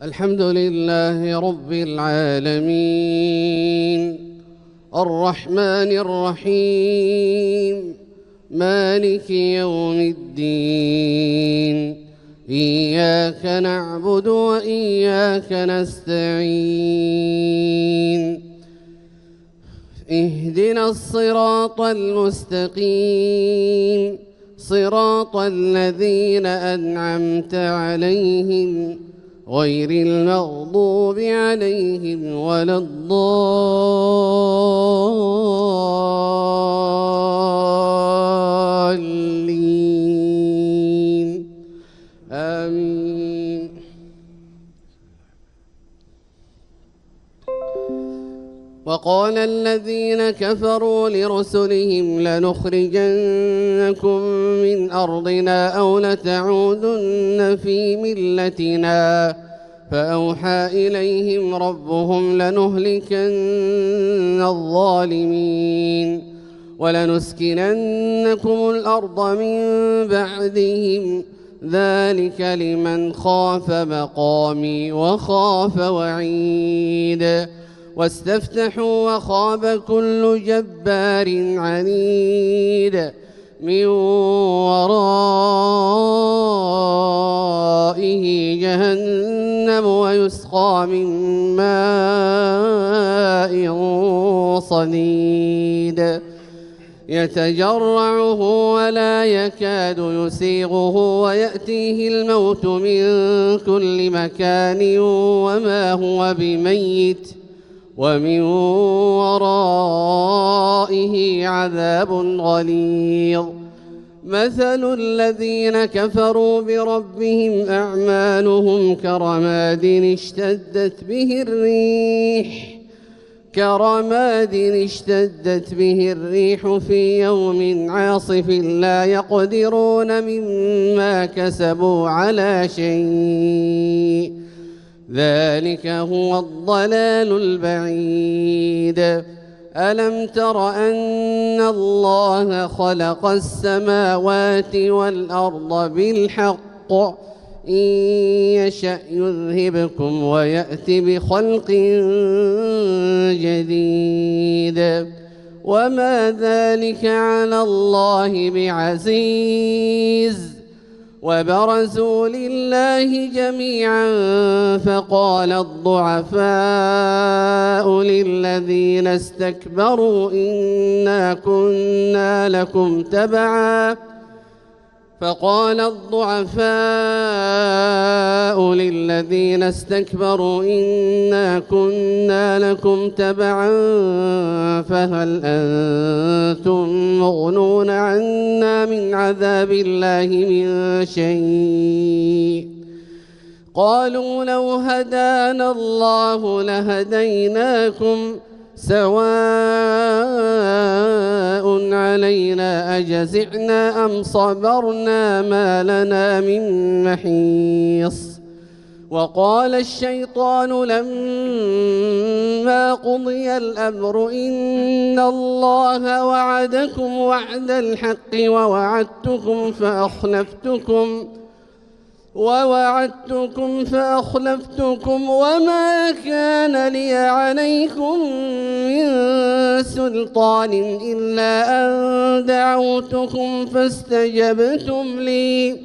الحمد لله رب العالمين الرحمن الرحيم مالك يوم الدين إياك نعبد وإياك نستعين اهدنا الصراط المستقيم صراط الذين أنعمت عليهم غير المغضوب عليهم ولا الضالين آمين. وقال الذين كفروا لرسلهم لنخرجنكم من أرضنا أو لتعودن في ملتنا فأوحى إليهم ربهم لنهلكن الظالمين ولنسكننكم الأرض من بعدهم ذلك لمن خاف مقامي وخاف وعيد واستفتحوا وخاب كل جبار عنيد من ورائه جهنم ويسقى من ماء صديد يتجرعه ولا يكاد يسيغه ويأتيه الموت من كل مكان وما هو بميت ومن ورائه عذاب غليظ مثل الذين كفروا بربهم أعمالهم كرماد اشتدت به الريح في يوم عاصف لا يقدرون مما كسبوا على شيء ذلك هو الضلال البعيد ألم تر أن الله خلق السماوات والأرض بالحق إن يشأ يذهبكم ويأت بخلق جديد وما ذلك على الله بعزيز وبرزوا لله جميعا فقال الضعفاء للذين استكبروا إنا كنا لكم تبعا فهل أنتم مغنون عنا من عذاب الله من شيء قالوا لو هدانا الله لهديناكم سواء علينا أجزعنا أم صبرنا ما لنا من محيص وقال الشيطان لما قضي الأمر إن الله وعدكم وعد الحق ووعدتكم فأخلفتكم وما كان لي عليكم من سلطان إلا أن دعوتكم فاستجبتم لي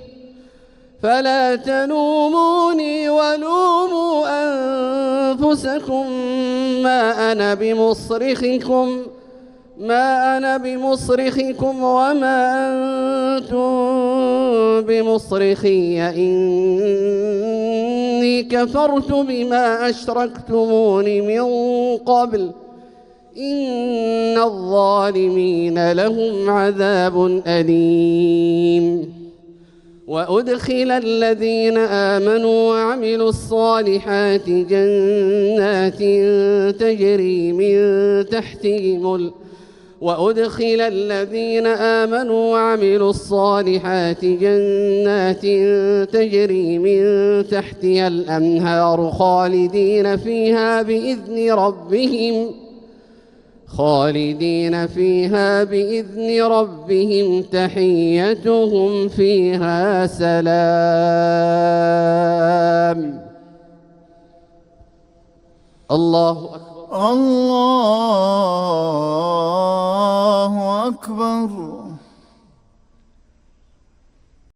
فلا تلوموني ولوموا أنفسكم ما أنا بمصرخكم وما أنتم بمصرخي إني كفرت بما أشركتمون من قبل إن الظالمين لهم عذاب أليم وأدخل الذين آمنوا وعملوا الصالحات جنات تجري من تحتها الأنهار خالدين فيها بإذن ربهم تحيتهم فيها سلام. الله أكبر. الله أكبر.